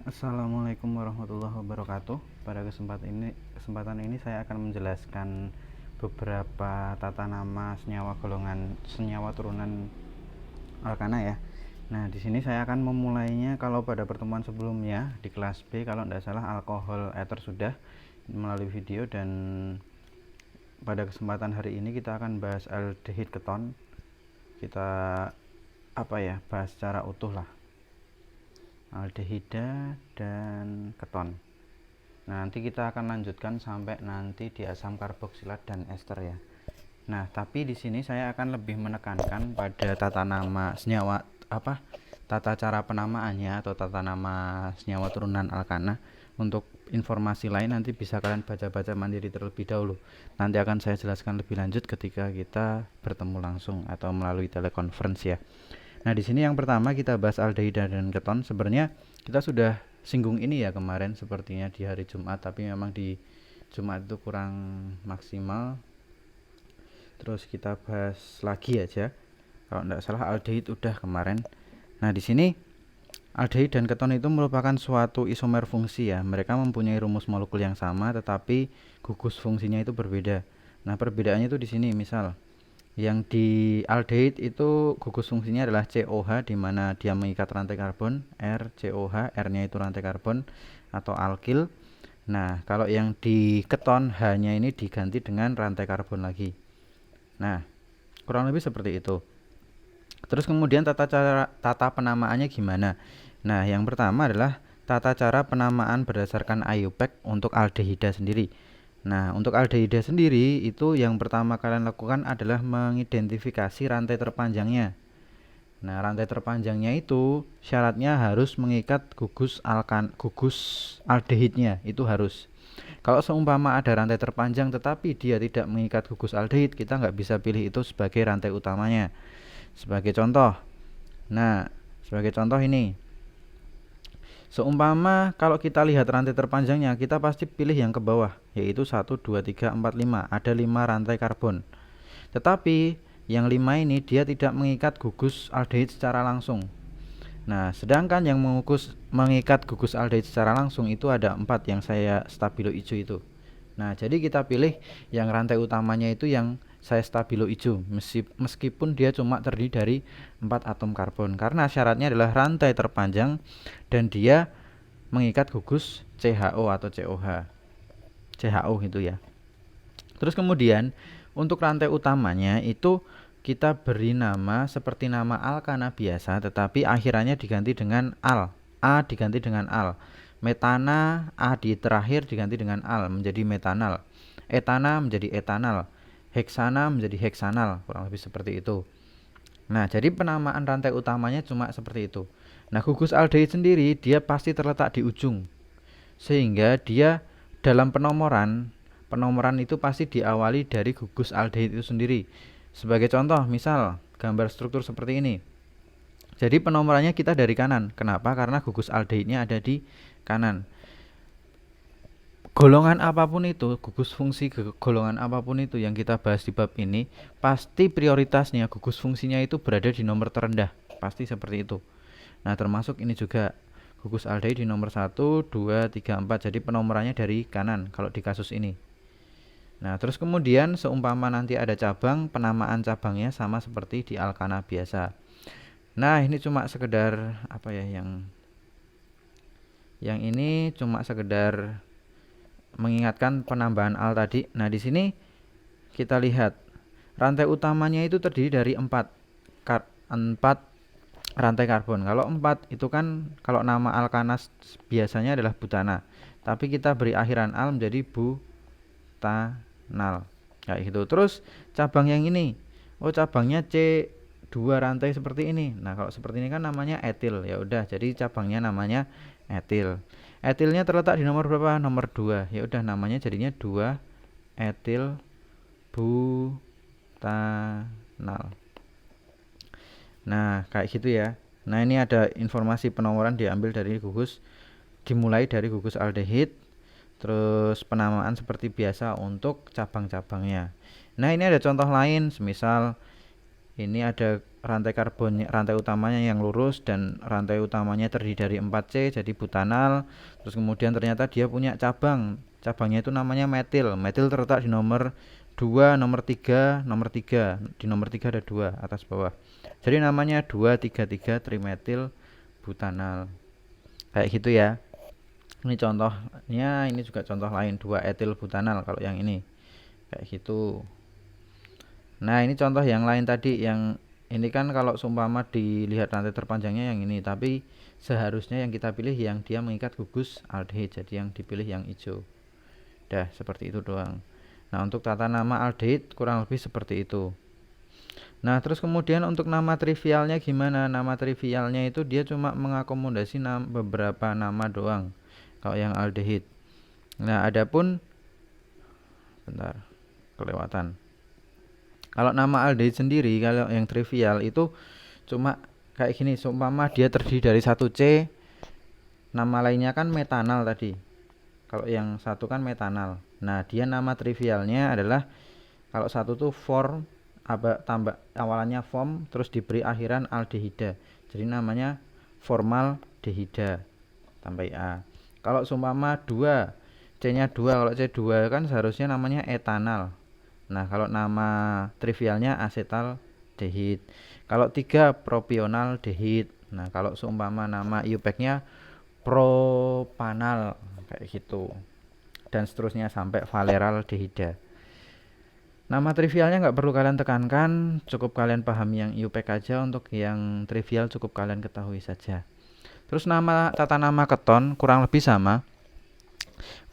Assalamualaikum warahmatullahi wabarakatuh. Pada kesempatan ini saya akan menjelaskan beberapa tata nama senyawa golongan senyawa turunan alkana ya. Nah, di sini saya akan memulainya. Kalau pada pertemuan sebelumnya di kelas B kalau tidak salah alkohol ether sudah melalui video, dan pada kesempatan hari ini kita akan bahas aldehid keton. Kita bahas secara utuh lah. Aldehida dan keton. Nah, nanti kita akan lanjutkan sampai nanti di asam karboksilat dan ester ya. Nah, tapi di sini saya akan lebih menekankan pada tata nama senyawa tata cara penamaannya atau tata nama senyawa turunan alkana. Untuk informasi lain nanti bisa kalian baca-baca mandiri terlebih dahulu. Nanti akan saya jelaskan lebih lanjut ketika kita bertemu langsung atau melalui telekonferensi ya. Nah, di sini yang pertama kita bahas aldehida dan keton. Sebenarnya kita sudah singgung ini ya kemarin sepertinya di hari Jumat, tapi memang di Jumat itu kurang maksimal. Terus kita bahas lagi aja. Kalau tidak salah aldehid udah kemarin. Nah, di sini aldehid dan keton itu merupakan suatu isomer fungsi ya. Mereka mempunyai rumus molekul yang sama tetapi gugus fungsinya itu berbeda. Nah, perbedaannya itu di sini. Misal yang di aldehid itu gugus fungsinya adalah COH, di mana dia mengikat rantai karbon, R COH, R-nya itu rantai karbon atau alkil. Nah, kalau yang di keton H-nya ini diganti dengan rantai karbon lagi. Nah, kurang lebih seperti itu. Terus kemudian tata penamaannya gimana? Nah, yang pertama adalah tata cara penamaan berdasarkan IUPAC untuk aldehida sendiri. Nah, untuk aldehida sendiri itu yang pertama kalian lakukan adalah mengidentifikasi rantai terpanjangnya. Nah, rantai terpanjangnya itu syaratnya harus mengikat gugus aldehidnya, itu harus. Kalau seumpama ada rantai terpanjang tetapi dia tidak mengikat gugus aldehid, kita nggak bisa pilih itu sebagai rantai utamanya. Sebagai contoh, ini. Seumpama kalau kita lihat rantai terpanjangnya, kita pasti pilih yang ke bawah, yaitu 1, 2, 3, 4, 5. Ada 5 rantai karbon. Tetapi yang 5 ini dia tidak mengikat gugus aldehid secara langsung. Nah, sedangkan yang mengikat gugus aldehid secara langsung itu ada 4 yang saya stabilo hijau itu. Nah, jadi kita pilih yang rantai utamanya itu yang saya stabilo hijau, meskipun dia cuma terdiri dari 4 atom karbon, karena syaratnya adalah rantai terpanjang dan dia mengikat gugus CHO atau COH. CHO itu ya. Terus kemudian untuk rantai utamanya itu kita beri nama seperti nama alkana biasa, tetapi akhirannya diganti dengan al. A diganti dengan al. Metana, A di terakhir diganti dengan al menjadi metanal. Etana menjadi etanal. Heksana menjadi heksanal, kurang lebih seperti itu. Nah, jadi penamaan rantai utamanya cuma seperti itu. Nah, gugus aldehid sendiri dia pasti terletak di ujung, sehingga dia dalam penomoran itu pasti diawali dari gugus aldehid itu sendiri. Sebagai contoh, misal gambar struktur seperti ini. Jadi penomorannya kita dari kanan. Kenapa? Karena gugus aldehidnya ada di kanan. Golongan apapun itu, gugus fungsi golongan apapun itu yang kita bahas di bab ini, pasti prioritasnya gugus fungsinya itu berada di nomor terendah. Pasti seperti itu. Nah, termasuk ini juga gugus aldehid di nomor 1, 2, 3, 4. Jadi penomorannya dari kanan kalau di kasus ini. Nah, terus kemudian seumpama nanti ada cabang, penamaan cabangnya sama seperti di alkana biasa. Nah, ini cuma sekedar yang ini cuma sekedar mengingatkan penambahan al tadi. Nah, di sini kita lihat rantai utamanya itu terdiri dari 4 rantai karbon. Kalau 4 itu kan kalau nama alkana biasanya adalah butana, tapi kita beri akhiran al menjadi butanal. Kayak gitu. Terus cabang yang ini, cabangnya C2 rantai seperti ini. Nah, kalau seperti ini kan namanya etil. Ya udah, jadi cabangnya namanya etil. Etilnya terletak di nomor berapa? Nomor 2. Ya udah, namanya jadinya 2 etil butanal. Nah, kayak gitu ya. Nah, ini ada informasi penomoran dimulai dari gugus aldehid. Terus penamaan seperti biasa untuk cabang-cabangnya. Nah, ini ada contoh lain, semisal ini ada rantai karbon, rantai utamanya yang lurus dan rantai utamanya terdiri dari 4C jadi butanal. Terus kemudian ternyata dia punya cabangnya itu namanya metil. Metil terletak di nomor 2, nomor 3, nomor 3. Di nomor 3 ada 2 atas bawah. Jadi namanya 2,3,3 trimetil butanal. Kayak gitu ya. Ini contohnya, ini juga contoh lain 2 etil butanal kalau yang ini. Kayak gitu. Nah, ini contoh yang lain tadi, yang ini kan kalau seumpama dilihat rantai terpanjangnya yang ini, tapi seharusnya yang kita pilih yang dia mengikat gugus aldehid, jadi yang dipilih yang hijau. Dah, seperti itu doang. Nah, untuk tata nama aldehid kurang lebih seperti itu. Nah, terus kemudian untuk nama trivialnya gimana? Nama trivialnya itu dia cuma mengakomodasi beberapa nama doang kalau yang aldehid. Nah, adapun bentar, kelewatan. Kalau nama aldehid sendiri, kalau yang trivial itu cuma kayak gini, seumpama dia terdiri dari 1C, nama lainnya kan metanal tadi. Kalau yang satu kan metanal. Nah, dia nama trivialnya adalah kalau satu tuh form tambah awalannya form terus diberi akhiran aldehida. Jadi namanya formaldehida tambah A. Kalau seumpama 2, C-nya 2, kalau C2 kan seharusnya namanya etanal. Nah, kalau nama trivialnya asetaldehid. Kalau 3 propionaldehid. Nah, kalau seumpama nama IUPAC-nya propanal kayak gitu. Dan seterusnya sampai valeraldehida. Nama trivialnya nggak perlu kalian tekankan, cukup kalian pahami yang IUPAC aja. Untuk yang trivial cukup kalian ketahui saja. Terus tata nama keton kurang lebih sama.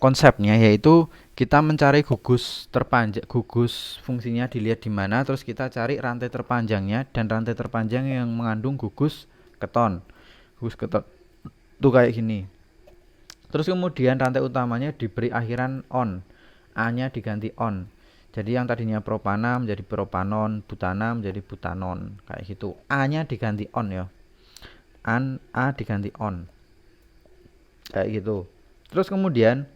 Konsepnya yaitu kita mencari gugus terpanjang, gugus fungsinya dilihat di mana, terus kita cari rantai terpanjangnya, dan rantai terpanjang yang mengandung gugus keton. Gugus keton itu kayak gini. Terus kemudian rantai utamanya diberi akhiran on, A-nya diganti on. Jadi yang tadinya propana menjadi propanon, butana menjadi butanon, kayak gitu. A-nya diganti on ya. A diganti on. Kayak gitu. Terus kemudian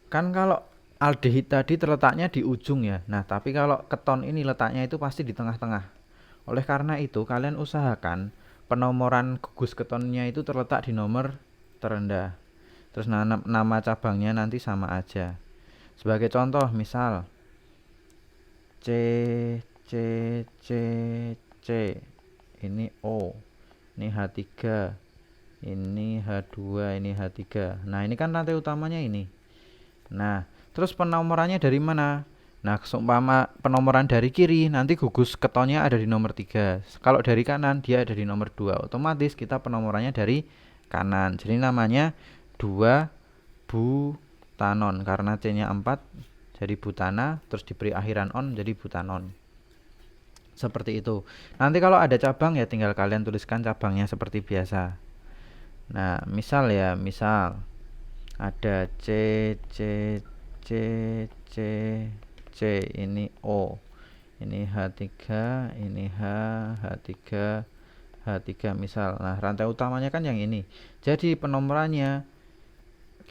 kan kalau aldehid tadi terletaknya di ujung ya. Nah, tapi kalau keton ini letaknya itu pasti di tengah-tengah. Oleh karena itu, kalian usahakan penomoran gugus ketonnya itu terletak di nomor terendah. Terus nama cabangnya nanti sama aja. Sebagai contoh, misal C, C, C, C. Ini O. Ini H3. Ini H2, ini H3. Nah, ini kan rantai utamanya ini. Nah, terus penomorannya dari mana? Nah, seumpama penomoran dari kiri, nanti gugus ketonnya ada di nomor 3. Kalau dari kanan, dia ada di nomor 2. Otomatis kita penomorannya dari kanan. Jadi namanya 2 butanon. Karena C-nya 4, jadi butana. Terus diberi akhiran on, jadi butanon. Seperti itu. Nanti kalau ada cabang ya tinggal kalian tuliskan cabangnya seperti biasa. Nah, misal ada C, C, C, C, C, ini O, ini H3, ini H, H3, H3 misal. Nah, rantai utamanya kan yang ini. Jadi penomorannya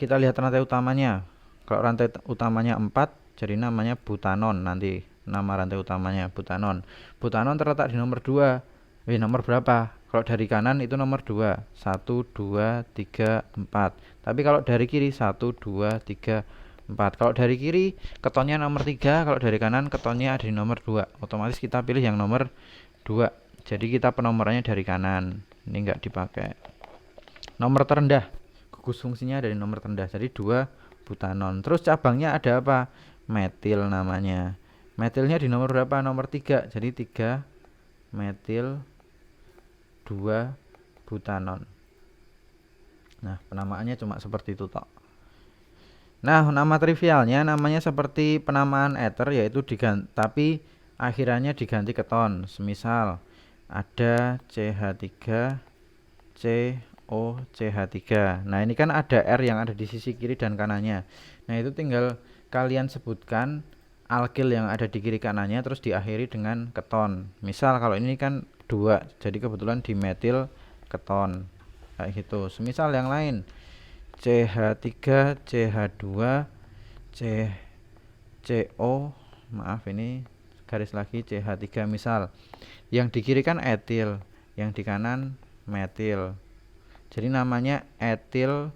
kita lihat rantai utamanya. Kalau rantai utamanya 4, jadi namanya butanon nanti. Nama rantai utamanya butanon. Butanon terletak di nomor 2. Nomor berapa? Kalau dari kanan itu nomor 2. 1, 2, 3, 4. Tapi kalau dari kiri 1, 2, 3, 4. Kalau dari kiri ketonnya nomor 3, kalau dari kanan ketonnya ada di nomor 2. Otomatis kita pilih yang nomor 2. Jadi kita penomorannya dari kanan. Ini enggak dipakai. Nomor terendah. Gugus fungsinya dari nomor terendah. Jadi 2 butanon. Terus cabangnya ada apa? Metil namanya. Metilnya di nomor berapa? Nomor 3. Jadi 3 metil 2 butanon. Nah, penamaannya cuma seperti itu tok. Nah, nama trivialnya namanya seperti penamaan ether, yaitu diganti, tapi akhirannya diganti keton. Semisal ada CH3 CO CH3. Nah, ini kan ada R yang ada di sisi kiri dan kanannya. Nah, itu tinggal kalian sebutkan alkil yang ada di kiri kanannya terus diakhiri dengan keton. Misal kalau ini kan 2, jadi kebetulan dimetil keton. Kayak gitu. Semisal yang lain CH3 CH2 C CO maaf ini garis lagi CH3. Misal yang di kiri kan etil, yang di kanan metil, jadi namanya etil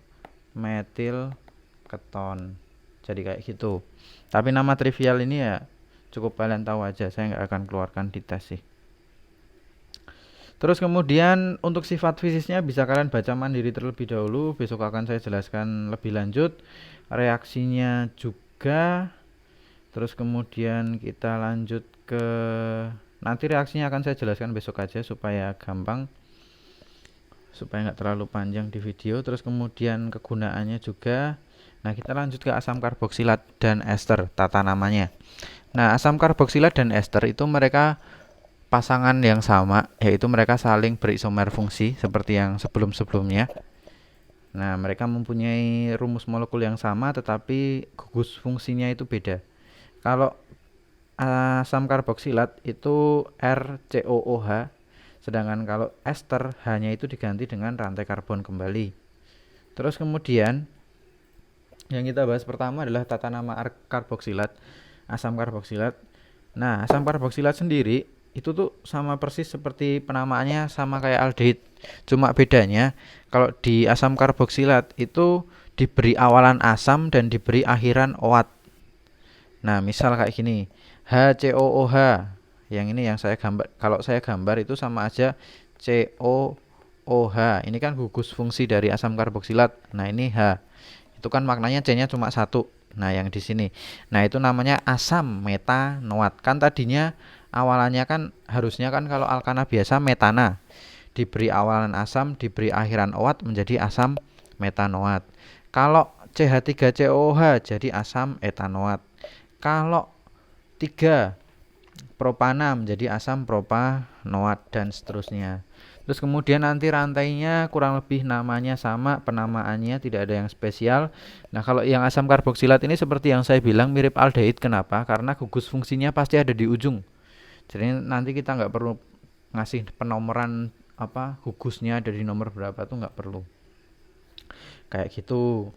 metil keton, jadi kayak gitu. Tapi nama trivial ini ya cukup kalian tahu aja, saya nggak akan keluarkan di tes sih. Terus kemudian untuk sifat fisiknya bisa kalian baca mandiri terlebih dahulu, besok akan saya jelaskan lebih lanjut. Reaksinya juga. Terus kemudian kita lanjut ke, nanti reaksinya akan saya jelaskan besok aja supaya gampang, supaya nggak terlalu panjang di video. Terus kemudian kegunaannya juga. Nah, kita lanjut ke asam karboksilat dan ester, tata namanya. Nah, asam karboksilat dan ester itu mereka pasangan yang sama, yaitu mereka saling berisomer fungsi seperti yang sebelum-sebelumnya. Nah, mereka mempunyai rumus molekul yang sama tetapi gugus fungsinya itu beda. Kalau asam karboksilat itu RCOOH, sedangkan kalau ester hanya itu diganti dengan rantai karbon kembali. Terus kemudian yang kita bahas pertama adalah tata nama karboksilat, asam karboksilat. Nah, asam karboksilat sendiri itu tuh sama persis seperti penamaannya, sama kayak aldehid. Cuma bedanya kalau di asam karboksilat itu diberi awalan asam dan diberi akhiran OAT. Nah, misal kayak gini, HCOOH. Yang ini yang saya gambar. Kalau saya gambar itu sama aja COOH. Ini kan gugus fungsi dari asam karboksilat. Nah, ini H. Itu kan maknanya C-nya cuma satu. Nah, yang di sini. Nah, itu namanya asam metanoat. Kan tadinya awalannya kan harusnya kan kalau alkana biasa metana. Diberi awalan asam, diberi akhiran OAT menjadi asam metanoat. Kalau CH3COOH jadi asam etanoat. Kalau 3 propana menjadi asam propanoat dan seterusnya. Terus kemudian nanti rantainya kurang lebih namanya sama, penamaannya tidak ada yang spesial. Nah, kalau yang asam karboksilat ini seperti yang saya bilang mirip aldehid. Kenapa? Karena gugus fungsinya pasti ada di ujung. Jadi nanti kita nggak perlu ngasih penomoran apa gugusnya ada di nomor berapa tuh nggak perlu. Kayak gitu.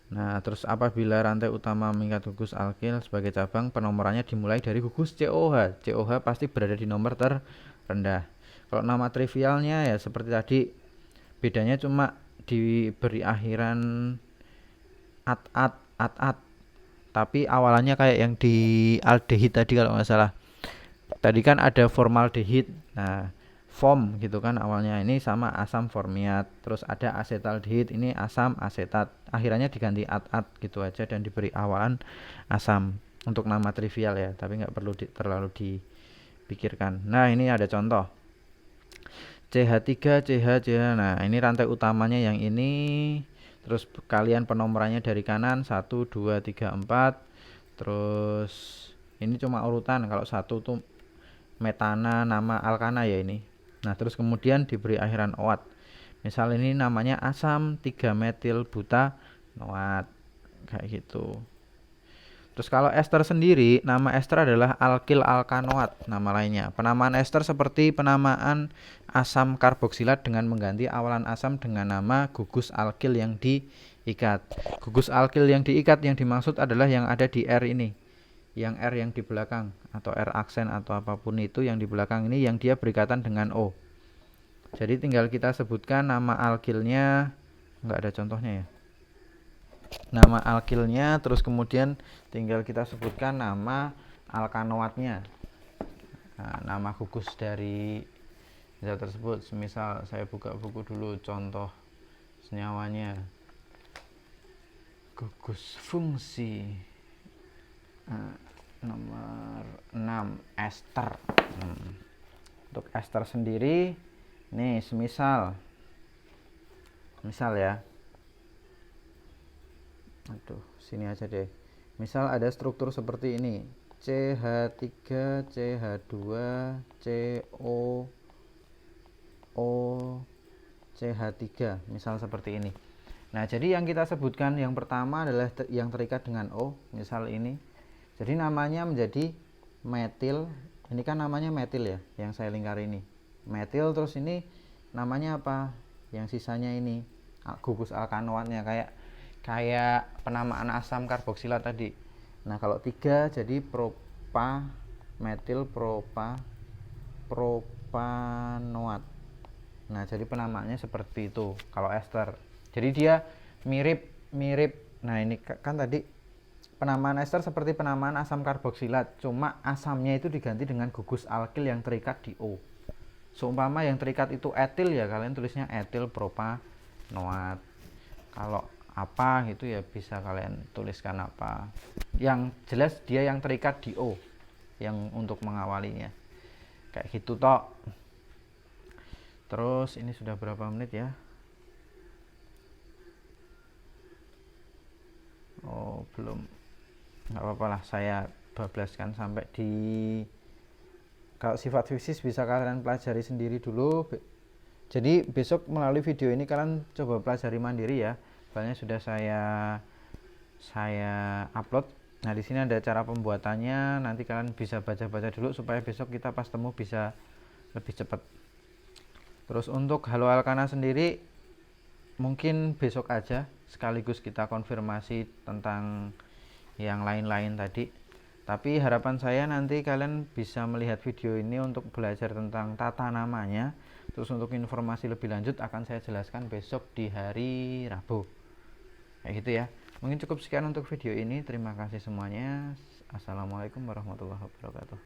Nah, terus apabila rantai utama mengikat gugus alkil sebagai cabang, penomorannya dimulai dari gugus COH. COH pasti berada di nomor terendah. Kalau nama trivialnya ya seperti tadi, bedanya cuma diberi akhiran at. Tapi awalannya kayak yang di aldehid tadi kalau nggak salah. Tadi kan ada formaldehid. Nah, form gitu kan awalnya, ini sama asam formiat. Terus ada asetaldehid, ini asam asetat. Akhirannya diganti at gitu aja dan diberi awalan asam untuk nama trivial ya, tapi nggak perlu terlalu dipikirkan. Nah, ini ada contoh CH3 CH. Nah, ini rantai utamanya yang ini. Terus kalian penomorannya dari kanan 1 2 3 4. Terus ini cuma urutan, kalau 1 tuh metana, nama alkana ya ini. Nah, terus kemudian diberi akhiran OAT. Misal ini namanya asam 3-metil butanoat. Kayak gitu. Terus kalau ester sendiri, nama ester adalah alkil alkanoat, nama lainnya. Penamaan ester seperti penamaan asam karboksilat dengan mengganti awalan asam dengan nama gugus alkil yang diikat. Gugus alkil yang diikat yang dimaksud adalah yang ada di R ini. Yang R yang di belakang atau R aksen atau apapun itu yang di belakang ini yang dia berikatan dengan O. Jadi tinggal kita sebutkan nama alkilnya, nggak ada contohnya ya. Nama alkilnya, terus kemudian tinggal kita sebutkan nama alkanoatnya. Nah, nama gugus dari zat tersebut. Misal saya buka buku dulu contoh senyawanya. Gugus fungsi nomor 6 ester. Untuk ester sendiri nih misal ya, aduh sini aja deh. Misal ada struktur seperti ini, CH3 CH2 CO O CH3, misal seperti ini. Nah, jadi yang kita sebutkan yang pertama adalah yang terikat dengan O, misal ini. Jadi namanya menjadi metil. Ini kan namanya metil ya, yang saya lingkar ini. Metil, terus ini namanya apa? Yang sisanya ini gugus alkanoatnya kayak penamaan asam karboksilat tadi. Nah, kalau 3 jadi propa metil propanoat. Nah, jadi penamaannya seperti itu kalau ester. Jadi dia mirip. Nah, ini kan tadi penamaan ester seperti penamaan asam karboksilat, cuma asamnya itu diganti dengan gugus alkil yang terikat di O. Seumpama yang terikat itu etil, ya kalian tulisnya etil propanoat. Kalau apa gitu ya bisa kalian tuliskan apa. Yang jelas dia yang terikat di O yang untuk mengawalinya. Kayak gitu toh. Terus ini sudah berapa menit ya? Oh, belum. Nggak apa-apa lah, saya bablaskan sampai di, kalau sifat fisis bisa kalian pelajari sendiri dulu. Jadi besok melalui video ini kalian coba pelajari mandiri ya. Filenya sudah saya upload. Nah, di sini ada cara pembuatannya. Nanti kalian bisa baca-baca dulu supaya besok kita pas temu bisa lebih cepat. Terus untuk haloalkana sendiri mungkin besok aja, sekaligus kita konfirmasi tentang yang lain-lain tadi. Tapi harapan saya nanti kalian bisa melihat video ini untuk belajar tentang tata namanya. Terus untuk informasi lebih lanjut akan saya jelaskan besok di hari Rabu. Kayak gitu ya. Mungkin cukup sekian untuk video ini. Terima kasih semuanya. Assalamualaikum warahmatullahi wabarakatuh.